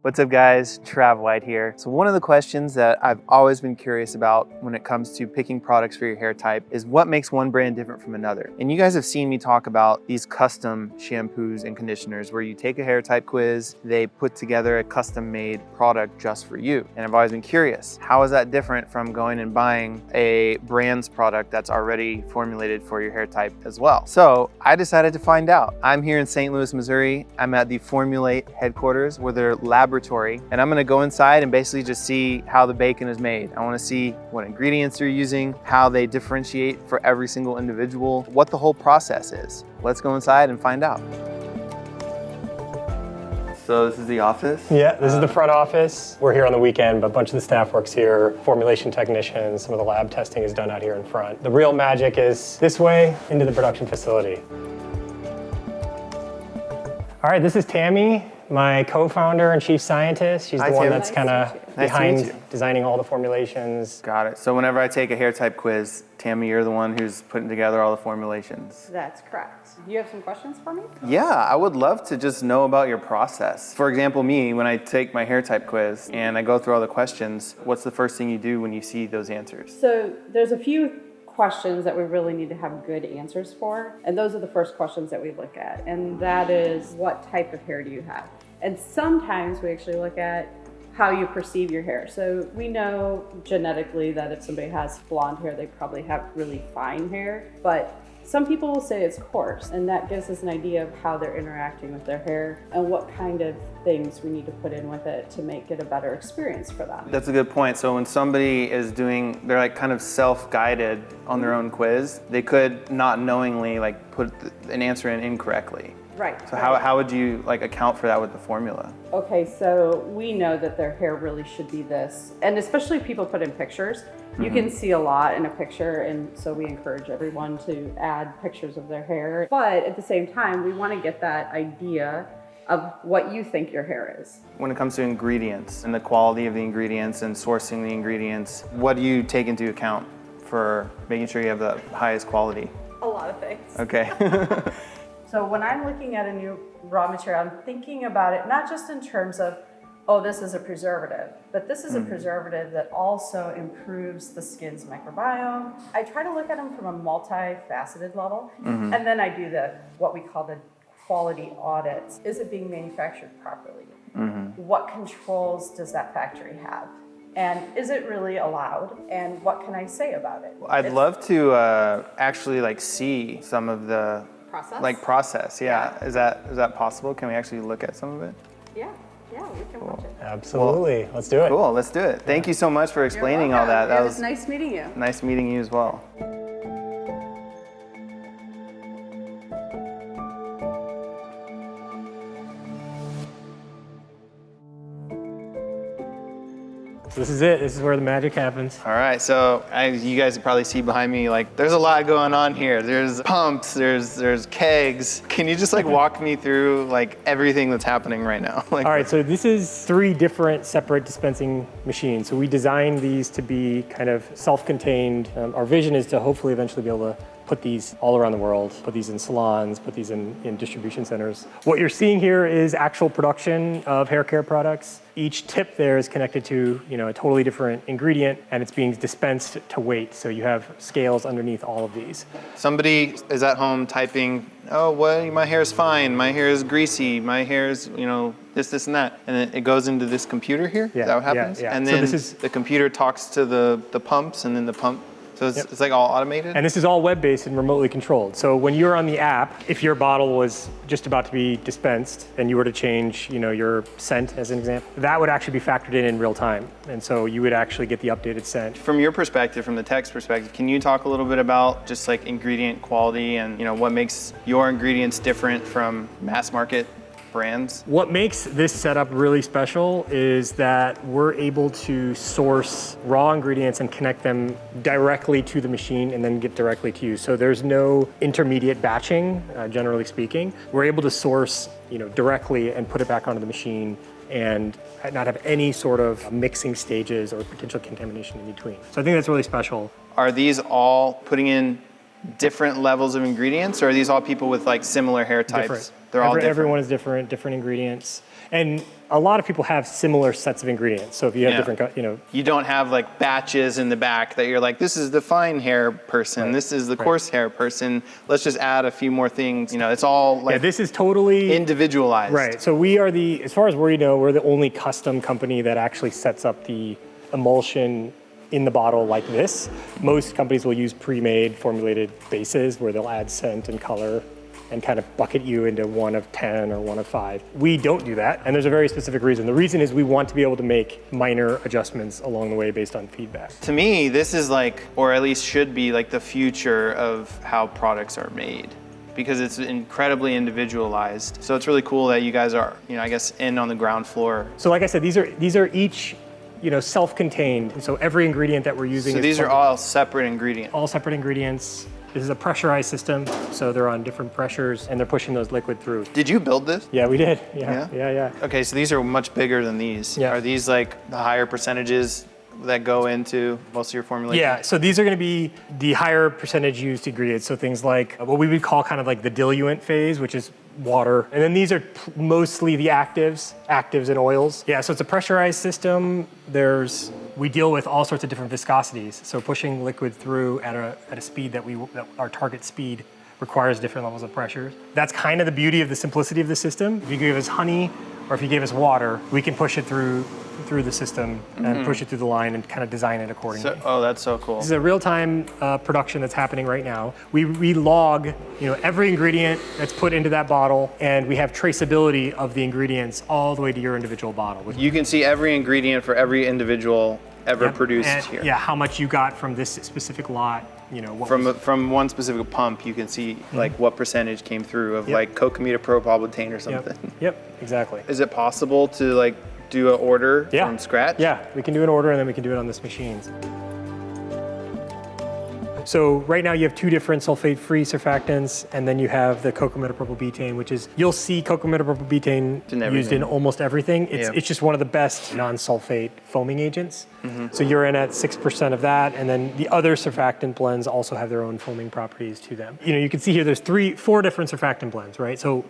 What's up guys, Trav White here. So one of the questions that I've always been curious about when it comes to picking products for your hair type is what makes one brand different from another. And you guys have seen me talk about these custom shampoos and conditioners where you take a hair type quiz, they put together a custom made product just for you. And I've always been curious, how is that different from going and buying a brand's product that's already formulated for your hair type as well? So I decided to find out. I'm here in St. Louis, Missouri. I'm at the Formulate headquarters where their laboratory, and I'm gonna go inside and basically just see how the bacon is made. I wanna see what ingredients they're using, how they differentiate for every single individual, what the whole process is. Let's go inside and find out. So this is the office? Yeah, this is the front office. We're here on the weekend, but a bunch of the staff works here. Formulation technicians, some of the lab testing is done out here in front. The real magic is this way into the production facility. All right, this is Tammy, my co-founder and chief scientist. She's the one that's kind of behind designing all the formulations. Got it. So whenever I take a hair type quiz, Tammy, you're the one who's putting together all the formulations. That's correct. You have some questions for me? Yeah, I would love to just know about your process. For example, me, when I take my hair type quiz and I go through all the questions, what's the first thing you do when you see those answers? So there's a few questions that we really need to have good answers for. And those are the first questions that we look at. And that is, what type of hair do you have? And sometimes we actually look at how you perceive your hair. So we know genetically that if somebody has blonde hair, they probably have really fine hair. But some people will say it's coarse, and that gives us an idea of how they're interacting with their hair and what kind of things we need to put in with it to make it a better experience for them. That's a good point. So when somebody is they're like kind of self-guided on their own quiz, they could not knowingly like put an answer in incorrectly. Right. So how would you like account for that with the formula? Okay, so we know that their hair really should be this, and especially if people put in pictures, you can see a lot in a picture, and so we encourage everyone to add pictures of their hair. But at the same time, we want to get that idea of what you think your hair is. When it comes to ingredients and the quality of the ingredients and sourcing the ingredients, what do you take into account for making sure you have the highest quality? A lot of things. Okay. So when I'm looking at a new raw material, I'm thinking about it not just in terms of, oh, this is a preservative, but this is a preservative that also improves the skin's microbiome. I try to look at them from a multifaceted level, and then I do what we call the quality audits. Is it being manufactured properly? What controls does that factory have? And is it really allowed? And what can I say about it? I'd love to actually like see some of the process. Yeah. Is that possible? Can we actually look at some of it? Yeah, we can watch it. Absolutely, let's do it. Cool, let's do it. Thank you so much for explaining all that. It was nice meeting you. Nice meeting you as well. So this is it. This is where the magic happens. All right, so you guys can probably see behind me, like there's a lot going on here. There's pumps, there's kegs. Can you just like walk me through like everything that's happening right now? Like, all right, so this is 3 different separate dispensing machines. So we designed these to be kind of self-contained. Our vision is to hopefully eventually be able to put these all around the world, put these in salons, put these in distribution centers. What you're seeing here is actual production of hair care products. Each tip there is connected to a totally different ingredient, and it's being dispensed to weight. So you have scales underneath all of these. somebody is at home typing, oh, well, my hair is fine, my hair is greasy, my hair is, this and that. And then it goes into this computer here? Yeah, is that what happens? yeah. And So then the computer talks to the pumps, and then the pump. So it's like all automated? And this is all web-based and remotely controlled. So when you're on the app, if your bottle was just about to be dispensed and you were to change, your scent as an example, that would actually be factored in real time. And so you would actually get the updated scent. From your perspective, from the tech's perspective, can you talk a little bit about just like ingredient quality and what makes your ingredients different from mass market brands? What makes this setup really special is that we're able to source raw ingredients and connect them directly to the machine and then get directly to you. So there's no intermediate batching, generally speaking. We're able to source directly and put it back onto the machine and not have any sort of mixing stages or potential contamination in between. So I think that's really special. Are these all putting in different levels of ingredients, or are these all people with like similar hair types? Different. They're all different. Everyone is different ingredients. And a lot of people have similar sets of ingredients. So if you have different, You don't have like batches in the back that you're like, this is the fine hair person, this is the coarse hair person. Let's just add a few more things. It's all like this is totally individualized. Right. So we are as far as we know, we're the only custom company that actually sets up the emulsion in the bottle like this. Most companies will use pre-made formulated bases where they'll add scent and color and kind of bucket you into 1 of 10 or 1 of 5. We don't do that, and there's a very specific reason. The reason is we want to be able to make minor adjustments along the way based on feedback. To me, this is like, or at least should be like the future of how products are made, because it's incredibly individualized. So it's really cool that you guys are, I guess, in on the ground floor. So like I said, these are each self-contained. So every ingredient that we're using So these are all separate ingredients. All separate ingredients. This is a pressurized system, so they're on different pressures and they're pushing those liquid through. Did you build this? Yeah, we did. Yeah. Okay, so these are much bigger than these. Yeah. Are these like the higher percentages that go into most of your formulation? Yeah, so these are gonna be the higher percentage used ingredients. So things like what we would call kind of like the diluent phase, which is water. And then these are mostly the actives and oils. Yeah, so it's a pressurized system. We deal with all sorts of different viscosities. So pushing liquid through at a speed that our target speed requires different levels of pressure. That's kind of the beauty of the simplicity of the system. If you give us honey or if you gave us water, we can push it through the system and push it through the line and kind of design it accordingly. That's so cool. This is a real-time production that's happening right now. We log, every ingredient that's put into that bottle, and we have traceability of the ingredients all the way to your individual bottle. You can see every ingredient for every individual ever produced here. Yeah, how much you got from this specific lot. From one specific pump, you can see like what percentage came through of like Cocamida propylbutane or something. Yep, exactly. Is it possible to like do an order from scratch? Yeah, we can do an order and then we can do it on this machine. So right now you have 2 different sulfate-free surfactants, and then you have the cocamidopropylbutane, which is, you'll see cocamidopropylbutane used in almost everything. It's just one of the best non-sulfate foaming agents. So you're in at 6% of that, and then the other surfactant blends also have their own foaming properties to them. You can see here there's 4 different surfactant blends, right? So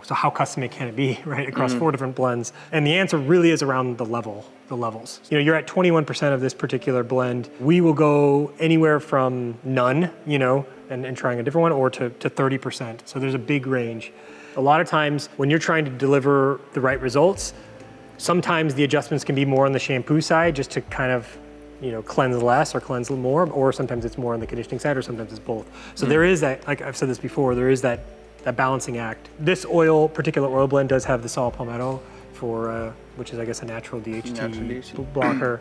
how custom can it be, right, across 4 different blends? And the answer really is around the levels. You're at 21% of this particular blend. We will go anywhere from none, and trying a different one, or to 30%. So there's a big range. A lot of times when you're trying to deliver the right results, sometimes the adjustments can be more on the shampoo side just to kind of cleanse less or cleanse more, or sometimes it's more on the conditioning side, or sometimes it's both. So there is that, like I've said this before, there is that balancing act. This particular oil blend does have the saw palmetto which is I guess a natural DHT blocker.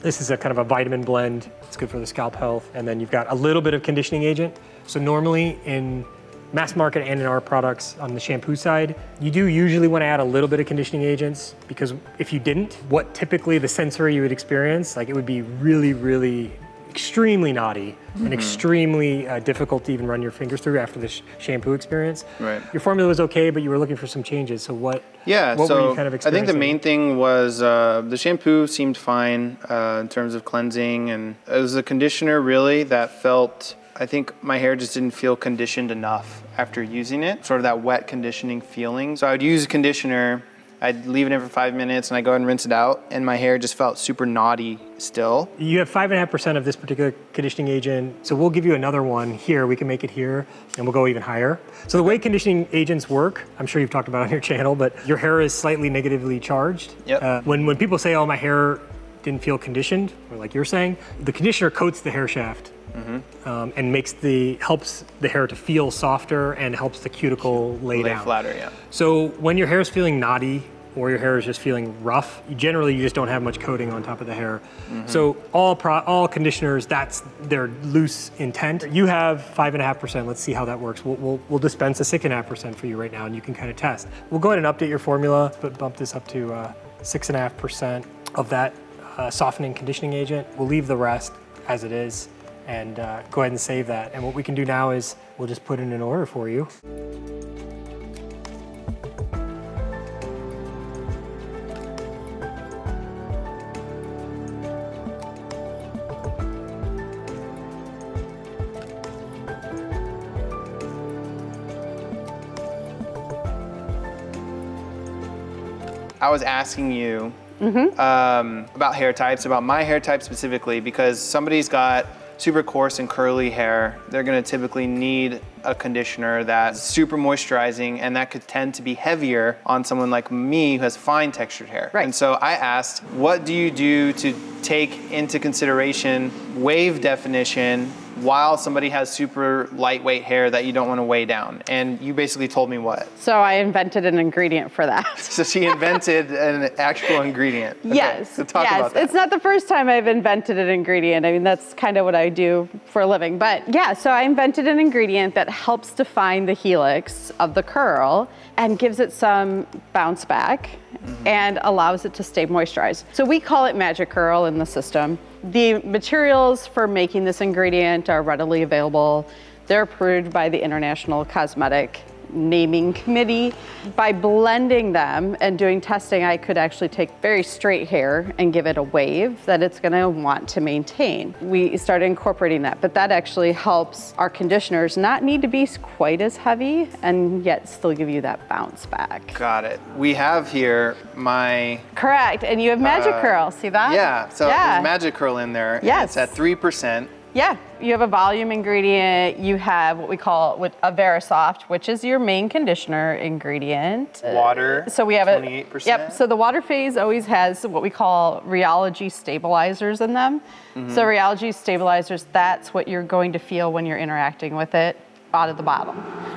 This is a kind of a vitamin blend. It's good for the scalp health. And then you've got a little bit of conditioning agent. So normally in mass market and in our products on the shampoo side, you do usually want to add a little bit of conditioning agents, because if you didn't, what typically the sensory you would experience, like it would be really, really extremely knotty and extremely difficult to even run your fingers through after the shampoo experience. Right. Your formula was okay, but you were looking for some changes. So what were you kind of experiencing? I think the main thing was the shampoo seemed fine in terms of cleansing, and it was the conditioner really that felt, I think my hair just didn't feel conditioned enough after using it, sort of that wet conditioning feeling. So I would use a conditioner, I'd leave it in for 5 minutes, and I go ahead and rinse it out, and my hair just felt super knotty still. You have 5.5% of this particular conditioning agent, so we'll give you another one here. We can make it here, and we'll go even higher. So the way conditioning agents work, I'm sure you've talked about it on your channel, but your hair is slightly negatively charged. Yep. When people say, oh, my hair didn't feel conditioned, or like you're saying, the conditioner coats the hair shaft. And helps the hair to feel softer and helps the cuticle lay down. Flatter, yeah. So when your hair is feeling knotty or your hair is just feeling rough, you just don't have much coating on top of the hair. So all conditioners, that's their loose intent. You have 5.5%. Let's see how that works. We'll dispense a 6.5% for you right now, and you can kind of test. We'll go ahead and update your formula, but bump this up to 6.5% of that softening conditioning agent. We'll leave the rest as it is, and go ahead and save that. And what we can do now is we'll just put in an order for you. I was asking you about hair types, about my hair type specifically, because somebody's got super coarse and curly hair, they're gonna typically need a conditioner that's super moisturizing, and that could tend to be heavier on someone like me who has fine textured hair. Right. And so I asked, what do you do to take into consideration wave definition while somebody has super lightweight hair that you don't want to weigh down? And you basically told me what? So I invented an ingredient for that. So she invented an actual ingredient. Okay, Yes. so talk about that. It's not the first time I've invented an ingredient. I mean, that's kind of what I do for a living. But yeah, so I invented an ingredient that helps define the helix of the curl and gives it some bounce back and allows it to stay moisturized. So we call it Magic Curl in the system. The materials for making this ingredient are readily available. They're approved by the International Cosmetic Naming Committee. By blending them and doing testing, I could actually take very straight hair and give it a wave that it's gonna want to maintain. We started incorporating that, but that actually helps our conditioners not need to be quite as heavy and yet still give you that bounce back. Got it. We have here my... Correct, and you have Magic Curl, see that? Yeah, so there's Magic Curl in there. Yes. It's at 3%. Yeah, you have a volume ingredient, you have what we call a Verisoft, which is your main conditioner ingredient. Water, so we have 28%. Yep, so the water phase always has what we call rheology stabilizers in them. So rheology stabilizers, that's what you're going to feel when you're interacting with it out of the bottle.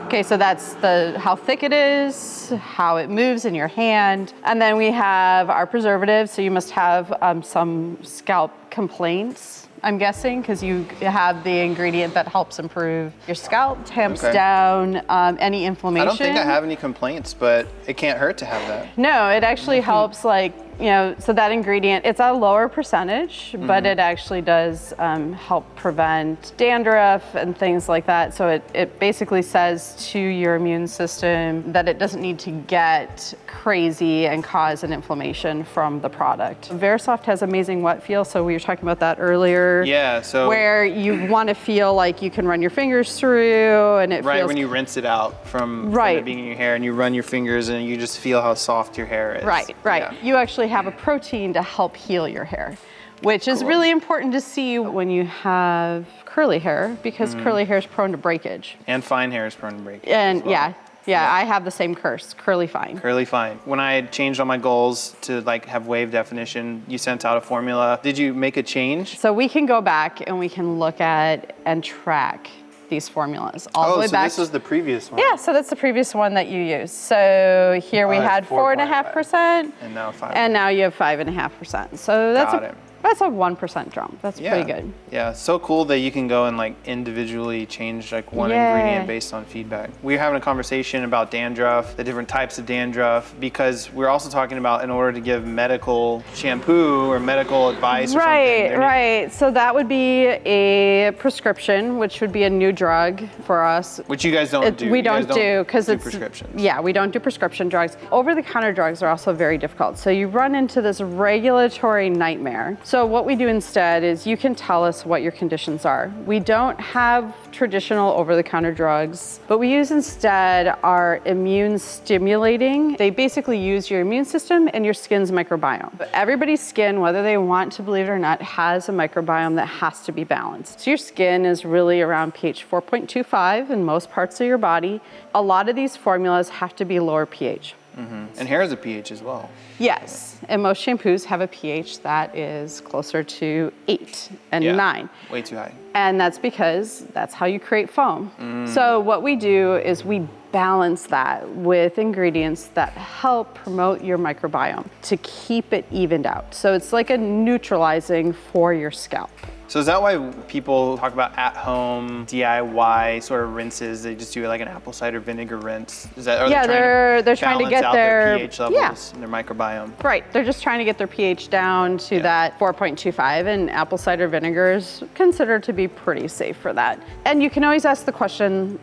Okay, so that's how thick it is, how it moves in your hand. And then we have our preservatives, so you must have some scalp complaints, I'm guessing, because you have the ingredient that helps improve your scalp, tamps down any inflammation. I don't think I have any complaints, but it can't hurt to have that. No, it actually helps, like, you know, so that ingredient, it's a lower percentage, but it actually does help prevent dandruff and things like that. So it basically says to your immune system that it doesn't need to get crazy and cause an inflammation from the product. Verisoft has amazing wet feel, so we were talking about that earlier. Yeah, so... where you want to feel like you can run your fingers through and it feels... Right, when you rinse it out from it being in your hair and you run your fingers and you just feel how soft your hair is. Right. Yeah. You actually have a protein to help heal your hair, which is really important to see when you have curly hair, because curly hair is prone to breakage. And fine hair is prone to breakage. And yeah, I have the same curse, curly fine. Curly fine. When I changed all my goals to like have wave definition, you sent out a formula. Did you make a change? So we can go back and we can look at and track these formulas all the way back. Oh, so this was the previous one. Yeah, so that's the previous one that you used. So here we had 4.5%. And now 5. And now you have 5.5%. So that's a 1% jump. That's pretty good. Yeah, so cool that you can go and like individually change like one ingredient based on feedback. We're having a conversation about dandruff, the different types of dandruff, because we're also talking about in order to give medical shampoo or medical advice or something. Right. So that would be a prescription, which would be a new drug for us. Which you guys don't do. We don't do because it's prescriptions. Yeah, we don't do prescription drugs. Over-the-counter drugs are also very difficult. So you run into this regulatory nightmare. So what we do instead is you can tell us what your conditions are. We don't have traditional over-the-counter drugs, but we use instead our immune stimulating. They basically use your immune system and your skin's microbiome. Everybody's skin, whether they want to believe it or not, has a microbiome that has to be balanced. So your skin is really around pH 4.25 in most parts of your body. A lot of these formulas have to be lower pH. And hair is a pH as well. Yes, and most shampoos have a pH that is closer to 8 and 9. Way too high. And that's because that's how you create foam. So what we do is we balance that with ingredients that help promote your microbiome to keep it evened out. So it's like a neutralizing for your scalp. So is that why people talk about at-home DIY sort of rinses? They just do like an apple cider vinegar rinse. Is that? They're trying to get their pH levels and their microbiome. Right. They're just trying to get their pH down to that 4.25, and apple cider vinegar is considered to be pretty safe for that. And you can always ask the question,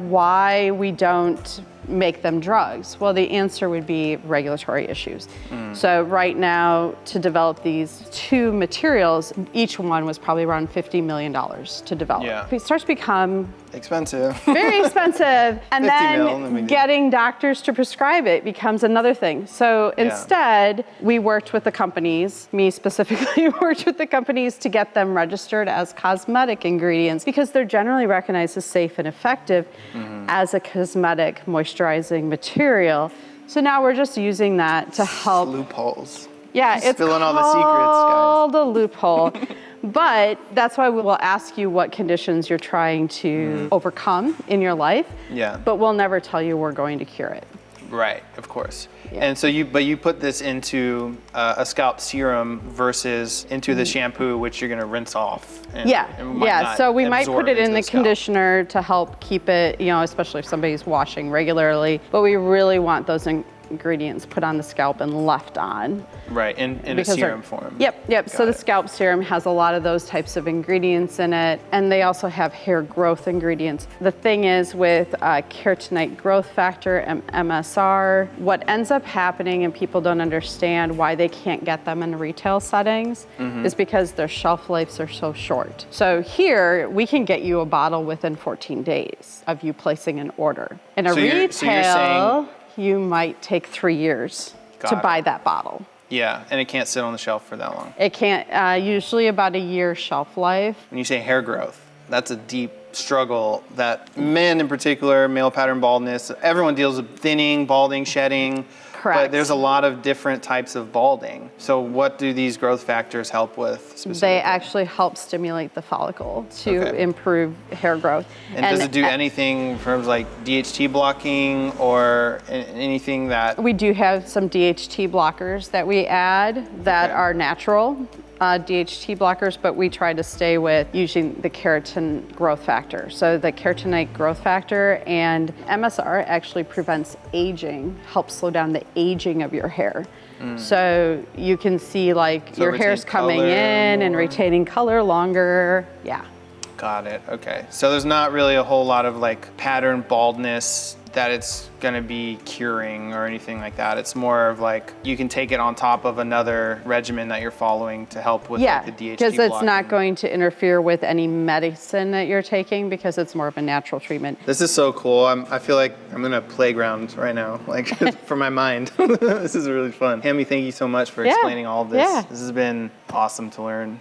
why we don't make them drugs? Well, the answer would be regulatory issues. So right now, to develop these two materials, each one was probably around $50 million to develop. If it starts to become Expensive. Very expensive. And 50 mil, and then we then do- getting doctors to prescribe it becomes another thing. So instead, we worked with the companies, me specifically worked with the companies to get them registered as cosmetic ingredients because they're generally recognized as safe and effective as a cosmetic moisturizing material. So now we're just using that to help. Loopholes. Yeah, Just it's filling all the secrets, guys. called a loophole. But that's why we will ask you what conditions you're trying to overcome in your life. Yeah. But we'll never tell you we're going to cure it. Right, of course. Yeah. And so you put this into a scalp serum versus into the shampoo, which you're gonna rinse off. And Yeah, it might yeah. not So we might absorb put it in into the scalp. conditioner to help keep it, especially if somebody's washing regularly. But we really want those ingredients put on the scalp and left on. Right, in a Because serum they're- form. Yep. So Got the it. scalp serum has a lot of those types of ingredients in it, and they also have hair growth ingredients. The thing is with keratinite growth factor, MSR, what ends up happening, and people don't understand why they can't get them in retail settings, is because their shelf lives are so short. So here, we can get you a bottle within 14 days of you placing an order. In a So you're retail, saying- you might take 3 years Got to it. buy that bottle. Yeah, and it can't sit on the shelf for that long. It can't, usually about a year shelf life. When you say hair growth, that's a deep struggle that men in particular, male pattern baldness, everyone deals with thinning, balding, shedding. Correct. But there's a lot of different types of balding. So what do these growth factors help with specifically? They actually help stimulate the follicle to Okay. improve hair growth. And does it do anything in terms of like DHT blocking or anything that? We do have some DHT blockers that we add that Okay. are natural DHT blockers, but we try to stay with using the keratin growth factor. So the keratinite growth factor and MSR actually prevents aging, helps slow down the aging of your hair. So you can see like So your retain hair's coming color in and more. retaining color longer. Yeah. Got it, okay. So there's not really a whole lot of like pattern baldness that it's gonna be curing or anything like that. It's more of like, you can take it on top of another regimen that you're following to help with Yeah, like the DHT because it's not blocking. going to interfere with any medicine that you're taking because it's more of a natural treatment. This is so cool. I feel like I'm in a playground right now, like for my mind. This is really fun. Tammy, thank you so much for Yeah, explaining all of this. yeah. This has been awesome to learn.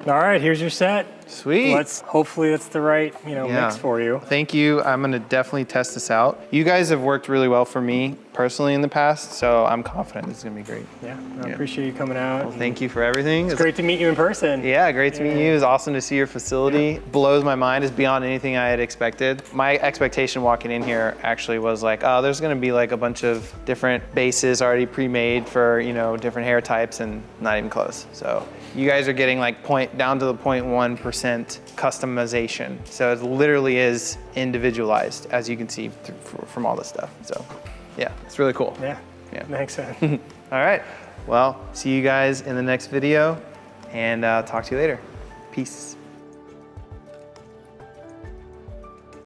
All right, here's your set. Sweet. Hopefully that's the right, mix for you. Thank you. I'm gonna definitely test this out. You guys have worked really well for me personally in the past, so I'm confident this is gonna be great. Yeah, I appreciate you coming out. Thank you for everything. It's great to meet you in person. Yeah, great to meet you. It was awesome to see your facility. Blows my mind. It's beyond anything I had expected. My expectation walking in here actually was like, oh, there's gonna be like a bunch of different bases already pre-made for, different hair types, and not even close. So you guys are getting like down to the 0.1% customization. So it literally is individualized, as you can see from all this stuff. So yeah, it's really cool. Yeah. Yeah. Thanks. All right. Well, see you guys in the next video, and talk to you later. Peace.